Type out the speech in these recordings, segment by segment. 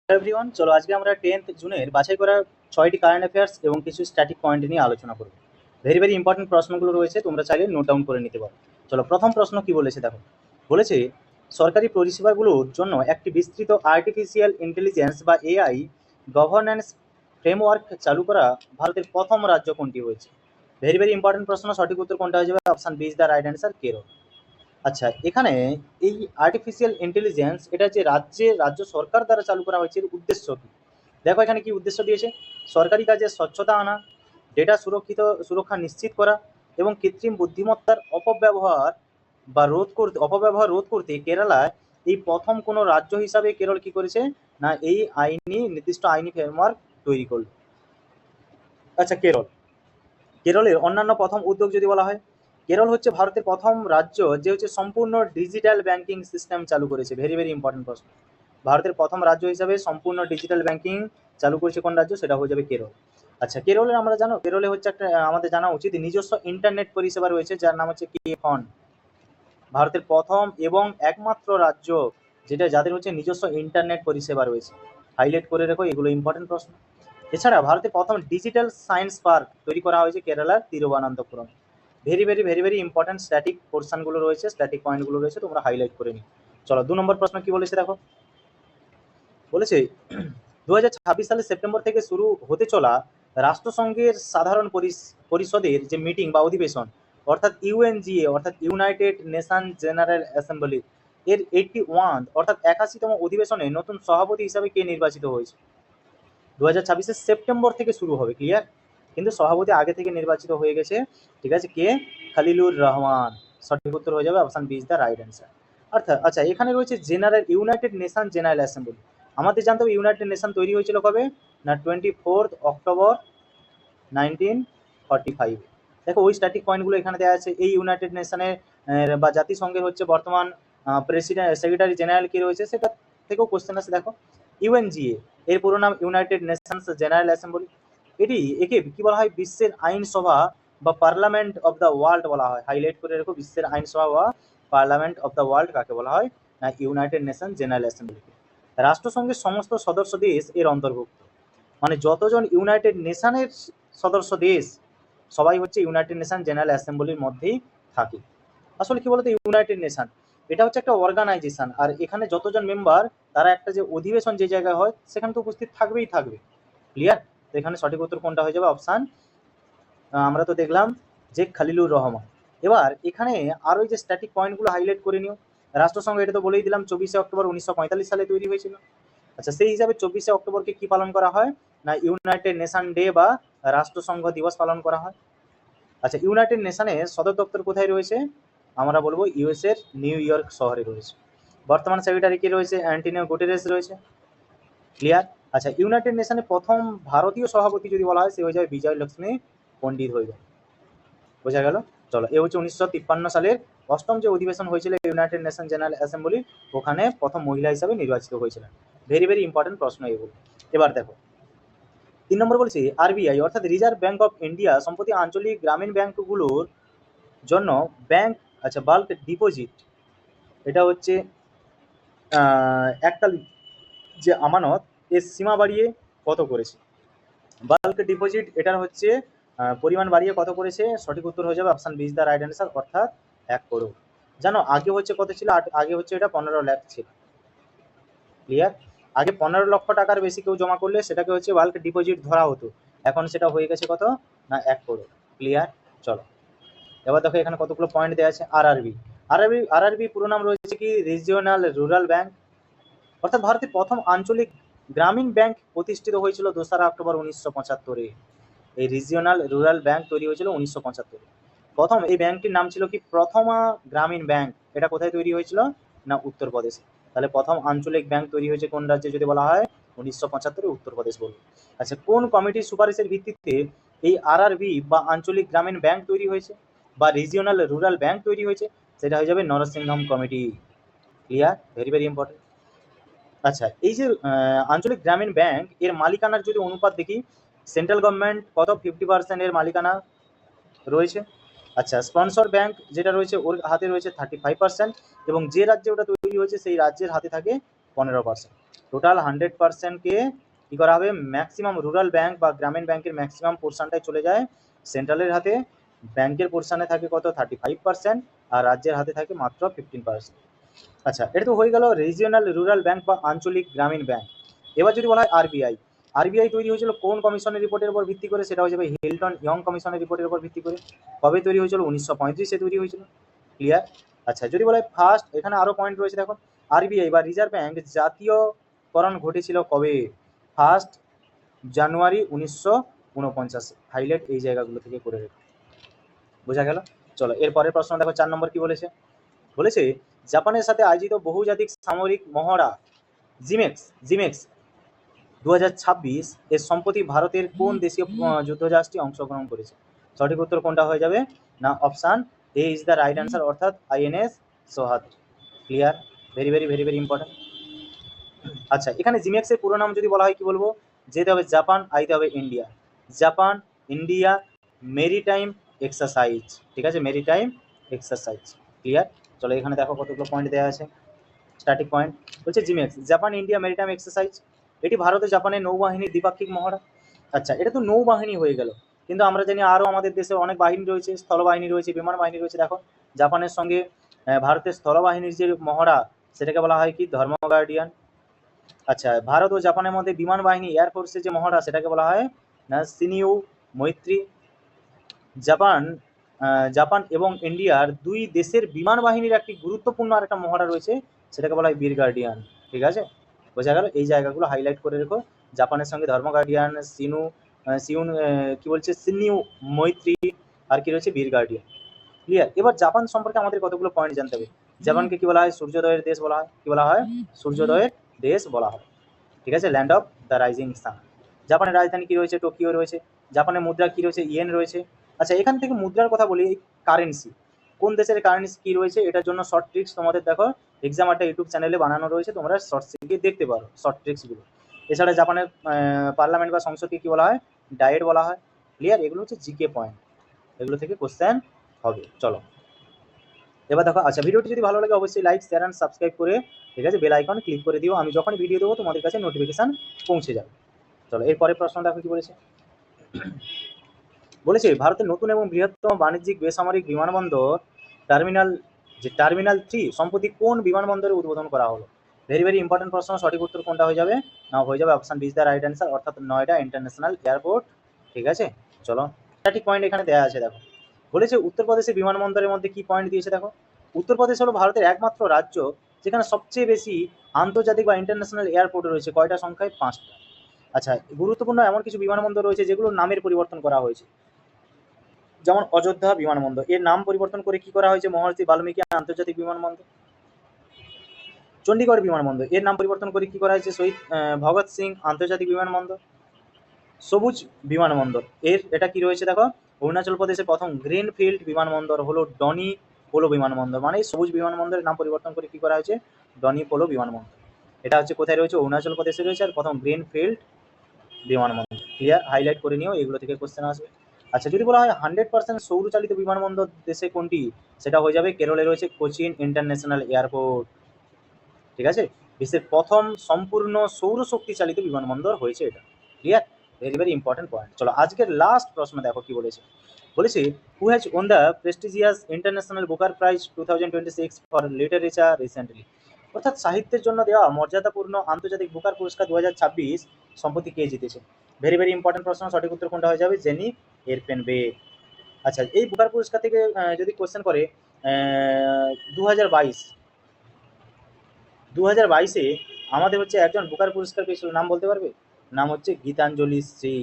Everyone, চলো আজকে আমরা 10th জুনের বাছাই করা 6টি কারেন্ট অ্যাফেয়ার্স এবং কিছু স্ট্যাটিক পয়েন্ট নিয়ে আলোচনা করব। ভেরি ভেরি ইম্পর্টেন্ট প্রশ্নগুলো রয়েছে, তোমরা চাইলে নোট ডাউন করে নিতে পারো। চলো, প্রথম প্রশ্ন কি বলেছে দেখো। বলেছে সরকারি পরিষেবাগুলোর জন্য একটি বিস্তৃত আর্টিফিশিয়াল ইন্টেলিজেন্স বা এআই গভর্নেন্স ফ্রেমওয়ার্ক চালু করা ভারতের প্রথম রাজ্য কোনটি হয়েছে? ভেরি ভেরি ইম্পর্টেন্ট প্রশ্ন। সঠিক উত্তর কোনটা হয়ে যাবে? Option B is the right answer, Kerala. আচ্ছা, এখানে এই আর্টিফিশিয়াল ইন্টেলিজেন্স এটা যে রাজ্য সরকার দ্বারা চালু করা হয়েছে, এর উদ্দেশ্য কি? দেখো এখানে কি উদ্দেশ্য দিয়েছে। সরকারি কাজে স্বচ্ছতা আনা, ডেটা সুরক্ষা নিশ্চিত করা এবং কৃত্রিম বুদ্ধিমত্তার অপব্যবহার রোধ করতে কেরালায় এই প্রথম কোনো রাজ্য হিসাবে কেরল কি করেছে না এই নির্দিষ্ট আইনি ফ্রেমওয়ার্ক তৈরি করলো। আচ্ছা, কেরলের অন্যান্য প্রথম উদ্যোগ যদি বলা হয়, কেরল হচ্ছে ভারতের প্রথম রাজ্য যে হচ্ছে সম্পূর্ণ ডিজিটাল ব্যাংকিং সিস্টেম চালু করেছে। ভেরি ভেরি ইম্পর্টেন্ট প্রশ্ন। ভারতের প্রথম রাজ্য হিসাবে সম্পূর্ণ ডিজিটাল ব্যাংকিং চালু করেছে কোন রাজ্য? সেটা হয়ে যাবে কেরল। আচ্ছা, কেরলে হচ্ছে একটা আমাদের জানা উচিত নিজস্ব ইন্টারনেট পরিষেবা রয়েছে যার নাম হচ্ছে কে ফোন। ভারতের প্রথম এবং একমাত্র রাজ্য যাদের হচ্ছে নিজস্ব ইন্টারনেট পরিষেবা রয়েছে। হাইলাইট করে রেখো, এগুলো ইম্পর্টেন্ট প্রশ্ন। এছাড়া ভারতের প্রথম ডিজিটাল সায়েন্স পার্ক তৈরি করা হয়েছে কেরালার Thiruvananthapuram. Very very very very important static পোর্শনগুলো রয়েছে, স্ট্যাটিক পয়েন্টগুলো রয়েছে, তোমরা হাইলাইট করে নিও। চলো, 2 নম্বর প্রশ্ন কি বলেছে দেখো। বলেছে 2026 সালের সেপ্টেম্বর থেকে শুরু হতে চলা রাষ্ট্রসংঘের সাধারণ পরিষদের যে মিটিং বা অধিবেশন অর্থাৎ ইউএনজিএ অর্থাৎ ইউনাইটেড নেশন জেনারেল অ্যাসেম্বলি এর 81 অর্থাৎ 81তম অধিবেশনে নতুন সভাপতি হিসাবে কে নির্বাচিত হয়েছে? 2026 সেপ্টেম্বর থেকে শুরু হবে, ক্লিয়ার, কিন্তু সভাপতি আগে থেকে নির্বাচিত হয়ে গেছে। ঠিক আছে, কে? খলিলুর রহমান। সঠিক উত্তর হয়ে যাবে option B is the right answer. অর্থাৎ আচ্ছা, এখানে রয়েছে ইউনাইটেড নেশন জেনারেল অ্যাসেম্বলি। আমাদের জানতে হবে ইউনাইটেড নেশন তৈরি হয়েছিল কবে না 24 অক্টোবর 1945। দেখো ওই স্ট্যাটিক পয়েন্টগুলো এখানে দেওয়া আছে। এই ইউনাইটেড নেশনের বা জাতিসংঘের হচ্ছে বর্তমান প্রেসিডেন্ট সেক্রেটারি জেনারেল কি রয়েছে সেটা থেকেও কোশ্চেন আছে। দেখো ইউএনজিএ এর পুরো নাম ইউনাইটেড নেশনস জেনারেল অ্যাসেম্বলি। একে কি বলা হয়? বিশ্বের আইনসভা বা পার্লামেন্ট অফ দ্য ওয়ার্ল্ড বলা হয়। হাইলাইট করে রেখো, বিশ্বের আইনসভা বা পার্লামেন্ট অফ দ্য ওয়ার্ল্ড কাকে বলা হয় না ইউনাইটেড নেশন জেনারেল অ্যাসেম্বলি। রাষ্ট্রসংঘের সমস্ত সদস্য দেশ এর অন্তর্ভুক্ত, মানে যতজন ইউনাইটেড নেশনের সদস্য দেশ সবাই হচ্ছে ইউনাইটেড নেশন জেনারেল অ্যাসেম্বলির মধ্যেই থাকে। আসলে কি বলতো, ইউনাইটেড নেশন এটা হচ্ছে একটা অর্গানাইজেশন, আর এখানে যতজন মেম্বার তারা একটা যে অধিবেশন যে জায়গায় হয় সেখানে তো উপস্থিত থাকবেই থাকবে, ক্লিয়ার। তো এখানে সঠিক উত্তর কোনটা হয়ে যাবে? অপশান আমরা তো দেখলাম যে খলিলুর রহমান। এবার এখানে আরো যে স্ট্যাটিক পয়েন্টগুলো হাইলাইট করে নিও। রাষ্ট্রসংঘ এটা তো বলেই দিলাম 24 অক্টোবর 1945 সালে তৈরি হয়েছিল। আচ্ছা, সেই হিসাবে 24 অক্টোবরকে কি পালন করা হয় না ইউনাইটেড নেশন ডে বা রাষ্ট্রসংঘ দিবস পালন করা হয়। আচ্ছা, ইউনাইটেড নেশনের সদর দপ্তর কোথায় রয়েছে? আমরা বলবো ইউএস এর নিউ ইয়র্ক শহরে রয়েছে। বর্তমান সেক্রেটারি কি রয়েছে? অ্যান্টোনিও গুটেরেস রয়েছে, ক্লিয়ার। আচ্ছা, ইউনাইটেড নেশনের প্রথম ভারতীয় সভাপতি যদি বলা হয় সে হয়ে যাবে বিজয় লক্ষ্মী পণ্ডিত হয়ে যাবে। বোঝা গেল? চলো, এ হচ্ছে 1953 সালের অষ্টম যে অধিবেশন হয়েছিল ইউনাইটেড নেশন জেনারেল অ্যাসেম্বলি, ওখানে প্রথম মহিলা হিসাবে নির্বাচিত হয়েছিলেন। ভেরি ভেরি ইম্পর্টেন্ট প্রশ্ন এগুলো। এবার দেখো 3 নম্বর বলছি আরবিআই অর্থাৎ রিজার্ভ ব্যাংক অফ ইন্ডিয়া সম্প্রতি আঞ্চলিক গ্রামীণ ব্যাংকগুলোর জন্য বাল্ক ডিপোজিট, এটা হচ্ছে এককালীন যে আমানত এর সীমা বাড়িয়ে কত করেছে? বাল্ক ডিপোজিট এটার হচ্ছে পরিমাণ বাড়িয়ে কত করেছে? সঠিক উত্তর হয়ে যাবে option B is the right answer, অর্থাৎ 1 করোড়। জানো আগে হচ্ছে কত ছিল? আগে হচ্ছে এটা 15 লাখ ছিল, ক্লিয়ার। আগে 15 লক্ষ টাকার বেশি কেউ জমা করলে সেটাকে হচ্ছে বাল্ক ডিপোজিট ধরা হতো, এখন সেটা হয়ে গেছে কত না 1 করোড়, ক্লিয়ার। চলো, এবার দেখো এখানে কতগুলো পয়েন্ট দেওয়া আছে। আরআরবি পুরো নাম রয়েছে কি? Regional rural bank. অর্থাৎ ভারতের প্রথম আঞ্চলিক গ্রামীণ ব্যাংক প্রতিষ্ঠিত হয়েছিল 2 অক্টোবর 1975-এ। এই রিজিওনাল রুরাল ব্যাংক তৈরি হয়েছিল 1975-এ। প্রথম এই ব্যাংকটির নাম ছিল কি? প্রথমা গ্রামীণ ব্যাংক। এটা কোথায় তৈরি হয়েছিল না উত্তরপ্রদেশে। তাহলে প্রথম আঞ্চলিক ব্যাংক তৈরি হয়েছে কোন রাজ্যে যদি বলা হয়? 1975-এ উত্তরপ্রদেশ বলবো। আচ্ছা, কোন কমিটির সুপারিশের ভিত্তিতে এই আরআরবি বা আঞ্চলিক গ্রামীণ ব্যাংক তৈরি হয়েছে বা রিজিওনাল রুরাল ব্যাংক তৈরি হয়েছে? সেটা হয়ে যাবে Narasimham committee, clear. Very very important. আচ্ছা, এই যে আঞ্চলিক গ্রামীণ ব্যাংক এর মালিকানার যদি অনুপাত দেখি, সেন্ট্রাল গভর্নমেন্ট কত 50% এর মালিকানা রয়েছে। আচ্ছা, স্পন্সর ব্যাংক যেটা রয়েছে ওর হাতে রয়েছে 35%, এবং যে রাজ্যে ওটা তৈরি হয়েছে সেই রাজ্যের হাতে থাকে 15%। টোটাল 100%কে কি করা হবে, ম্যাক্সিমাম রুরাল ব্যাংক বা গ্রামীণ ব্যাংকের ম্যাক্সিমাম পোর্শনটাই চলে যায় সেন্ট্রালের হাতে। ব্যাংকের পোর্শনে থাকে কত 35%, আর রাজ্যের হাতে থাকে মাত্র 15%। আচ্ছা, এটা তো হয়ে গেল রিজিওনাল রুরাল ব্যাংক বা আঞ্চলিক গ্রামীণ ব্যাংক। এবার যদি বলা হয় আরবিআই, আরবিআই তৈরি হয়েছিল কোন কমিশনের রিপোর্টের উপর ভিত্তি করে, সেটা হয়ে যাবে হিল্টন ইয়ং কমিশনের রিপোর্টের উপর ভিত্তি করে। কবে তৈরি হয়েছিল, 1935-এ তৈরি হয়েছিল। ক্লিয়ার। আচ্ছা, যদি বলা হয় ফার্স্ট, এখানে আরো পয়েন্ট রয়েছে দেখো, আরবিআই বা রিজার্ভ ব্যাংক জাতীয়করণ ঘটেছিল কবে, 1 জানুয়ারি 1949। হাইলাইট এই জায়গাগুলো থেকে করে রেখো, বোঝা গেল। চলো এর পরের প্রশ্ন দেখো, 4 নম্বর কি বলেছে, বলেছে জাপানের সাথে আয়োজিত বহুজাতিক সামরিক মহড়া জিমেক্স 2026 এর সম্প্রতি ভারতের কোন দেশীয় যুদ্ধজাহাজটি অংশগ্রহণ করেছে। সঠিক উত্তর কোনটা হয়ে যাবে না, option A is the right answer, অর্থাৎ INS Sohag. Clear, very very very very important. আচ্ছা, এখানে জিমেক্স এর পুরো নাম যদি বলা হয় কি বলবো, যেতে হবে জাপান, আইতে হবে India. Japan India maritime exercise, ঠিক আছে, মেরিটাইম এক্সারসাইজ। ক্লিয়ার। চলো এখানে দেখো কতগুলো পয়েন্ট দেওয়া আছে। স্ট্যাটিক পয়েন্ট বলছে Zimax Japan India maritime exercise, এটি ভারত ও জাপানের নৌবাহিনীর দ্বিপাক্ষিক মহড়া। আচ্ছা, এটা তো নৌবাহিনী হয়ে গেল, কিন্তু আমরা জানি আরও আমাদের দেশে অনেক বাহিনী রয়েছে, স্থলবাহিনী রয়েছে, বিমান বাহিনী রয়েছে। দেখো জাপানের সঙ্গে ভারতের স্থলবাহিনীর যে মহড়া, সেটাকে বলা হয় কি, ধর্ম গার্ডিয়ান। আচ্ছা, ভারত ও জাপানের মধ্যে বিমান বাহিনী এয়ারফোর্সের যে মহড়া, সেটাকে বলা হয় না সিনিউ মৈত্রী। জাপান এবং ইন্ডিয়ার দুই দেশের বিমান বাহিনীর একটি গুরুত্বপূর্ণ আরেকটা মহড়া রয়েছে, সেটাকে বলা হয় বীর গার্ডিয়ান। ঠিক আছে, বোঝা গেল। এই জায়গাগুলো হাইলাইট করে রেখো, জাপানের সঙ্গে ধর্ম গার্ডিয়ান, সিউন কি বলছে, সিনিউ মৈত্রী, আর কি রয়েছে বীর গার্ডিয়ান। ক্লিয়ার। এবার জাপান সম্পর্কে আমাদের কতগুলো পয়েন্ট জানতে হবে। জাপানকে কি বলা হয়, সূর্যোদয়ের দেশ বলা হয়। কি বলা হয়, সূর্যোদয়ের দেশ বলা হয়। ঠিক আছে, land of the rising sun. জাপানের রাজধানী কি রয়েছে, টোকিও রয়েছে। জাপানের মুদ্রা কি রয়েছে, ইয়েন রয়েছে। আচ্ছা, এখান থেকে মুদ্রার কথা বলি, কারেন্সি কোন দেশের কারেন্সি কি রয়েছে, এটার জন্য শর্ট ট্রিক্স তোমাদের দেখো এক্সাম একটা ইউটিউব চ্যানেলে বানানো রয়েছে, তোমরা শর্টস গিয়ে দেখতে পারো শর্ট ট্রিক্সগুলো। এছাড়া জাপানের পার্লামেন্ট বা সংসদকে কি বলা হয়, ডায়েট বলা হয়। ক্লিয়ার, এগুলো হচ্ছে জিকে পয়েন্ট, এগুলো থেকে কোশ্চেন হবে। চলো এবার দেখো। আচ্ছা, ভিডিওটি যদি ভালো লাগে অবশ্যই লাইক শেয়ার অ্যান্ড সাবস্ক্রাইব করে, ঠিক আছে, বেল আইকন ক্লিক করে দিও, আমি যখনই ভিডিও দেবো তোমাদের কাছে নোটিফিকেশন পৌঁছে যাবে। চলো এরপরের প্রশ্ন দেখো কি বলেছে। বলেছে ভারতের নতুন এবং বৃহত্তম বাণিজ্যিক বেসামরিক বিমানবন্দর টার্মিনাল 3 সম্প্রতি কোন বিমানবন্দরে উদ্বোধন করা হলো। ভেরি ভেরি ইম্পর্টেন্ট প্রশ্ন। সঠিক উত্তর কোনটা হয়ে যাবে না, হয়ে যাবে option B is the right answer, অর্থাৎ নয়ডা ইন্টারন্যাশনাল এয়ারপোর্ট। ঠিক আছে, চলো স্ট্যাটিক পয়েন্ট এখানে দেওয়া আছে দেখো। বলেছে উত্তরপ্রদেশের বিমানবন্দরের মধ্যে কি পয়েন্ট দিয়েছে দেখো। উত্তরপ্রদেশ হলো ভারতের একমাত্র রাজ্য যেখানে সবচেয়ে বেশি আন্তর্জাতিক বা ইন্টারন্যাশনাল এয়ারপোর্ট রয়েছে। কয়টা সংখ্যায়, 5টা। আচ্ছা, গুরুত্বপূর্ণ এমন কিছু বিমানবন্দর রয়েছে যেগুলোর নামের পরিবর্তন করা হয়েছে, যেমন অযোধ্যা বিমানবন্দর, এর নাম পরিবর্তন করে কি করা হয়েছে, মহর্ষি বাল্মীকি আন্তর্জাতিক বিমানবন্দর। চণ্ডীগড় বিমানবন্দর, এর নাম পরিবর্তন করে কি করা হয়েছে, শহীদ ভগৎ সিং আন্তর্জাতিক বিমানবন্দর। সবুজ বিমানবন্দর, এটা কি রয়েছে দেখো, অরুণাচল প্রদেশের প্রথম গ্রিনফিল্ড বিমানবন্দর হলো ডনি পোলো বিমানবন্দর, মানে সবুজ বিমানবন্দরের নাম পরিবর্তন করে কি করা হয়েছে, ডনি পোলো বিমানবন্দর। এটা হচ্ছে কোথায় রয়েছে, অরুণাচল প্রদেশে রয়েছে, আর প্রথম গ্রিনফিল্ড বিমানবন্দর। ক্লিয়ার, হাইলাইট করে নিও, এগুলো থেকে কোশ্চেন আসবে। আচ্ছা, যদি বলা হয় 100% সৌরচালিত বিমানবন্দর দেশে কোনটি, সেটা হয়ে যাবে কেরলে রয়েছে কোচিন ইন্টারন্যাশনাল এয়ারপোর্ট। ঠিক আছে, বিশ্বের প্রথম সম্পূর্ণ সৌরশক্তি চালিত বিমানবন্দর হয়েছে এটা। Clear, very very important point. চলো আজকের লাস্ট প্রশ্ন দেখো কি বলেছে। বলেছে who has won the prestigious international Booker prize 2026 for literature recently, অর্থাৎ সাহিত্যের জন্য দেওয়া মর্যাদাপূর্ণ আন্তর্জাতিক বুকার পুরস্কার 2026 সম্প্রতি কে জিতেছে। ভেরি ভেরি ইম্পর্টেন্ট প্রশ্ন। সঠিক উত্তর কোনটা হয়ে যাবে, জেনি এরপেনবে। আচ্ছা, এই বুকার পুরস্কার থেকে যদি কোশ্চেন করে 2022-এ আমাদের হচ্ছে একজন বুকার পুরস্কার পেয়েছিল, নাম বলতে পারবে, নাম হচ্ছে গীতাঞ্জলি শ্রী।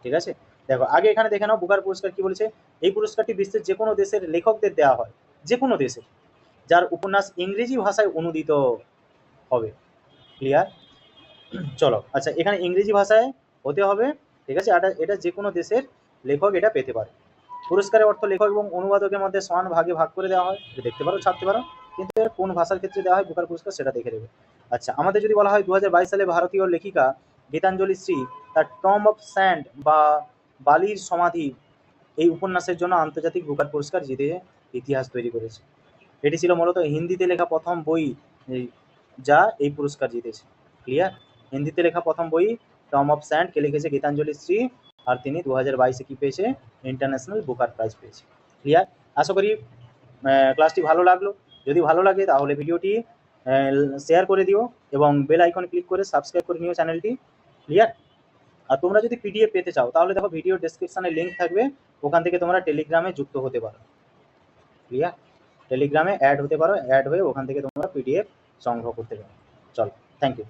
ঠিক আছে, দেখো আগে এখানে দেখে নাও বুকার পুরস্কার কি বলেছে। এই পুরস্কারটি বিশ্বের যে কোনো দেশের লেখকদের দেওয়া হয়, যে কোনো দেশের যার উপন্যাস ইংরেজি ভাষায় অনুদিত হবে। ক্লিয়ার। চলো আচ্ছা, এখানে ইংরেজি ভাষায় হতে হবে। ঠিক আছে, এটা যে কোনো দেশের লেখক এটা পেতে পারে। পুরস্কারের অর্থ লেখক এবং অনুবাদকের মধ্যে সমান ভাগে ভাগ করে দেওয়া হয়, এটা দেখতে পারো, ছাড়তে পারো, কিন্তু এর কোন ভাষার ক্ষেত্রে দেওয়া হয় বুকার পুরস্কার সেটা দেখে দেবে। আচ্ছা, আমাদের যদি বলা হয় 2022 সালে ভারতীয় লেখিকা গীতাঞ্জলি শ্রী তার টম অফ স্যান্ড বা বালির সমাধি এই উপন্যাসের জন্য আন্তর্জাতিক বুকার পুরস্কার জিতে ইতিহাস তৈরি করেছে। এটি ছিল মূলত হিন্দিতে লেখা প্রথম বই যা এই পুরস্কার জিতেছে। ক্লিয়ার? হিন্দিতে লেখা প্রথম বই টম অফ স্যান্ড, কে লিখেছে? গীতাঞ্জলি শ্রী। আর তিনি 2022-এ কি পেয়েছে? ইন্টারন্যাশনাল বুকার প্রাইজ পেয়েছে। ক্লিয়ার? আশা করি ক্লাসটি ভালো লাগলো। যদি ভালো লাগে তাহলে ভিডিওটি শেয়ার করে দিও এবং বেল আইকন ক্লিক করে সাবস্ক্রাইব করে নিও চ্যানেলটি। ক্লিয়ার? আর তোমরা যদি পিডিএফ পেতে চাও তাহলে দেখো ভিডিও ডেসক্রিপশনে লিঙ্ক থাকবে, ওখান থেকে তোমরা টেলিগ্রামে যুক্ত হতে পারো। ক্লিয়ার? টেলিগ্রামে অ্যাড হতে পারো, অ্যাড হয়ে ওখান থেকে তোমরা পিডিএফ সংগ্রহ করতে পারো। চলো, থ্যাংক ইউ।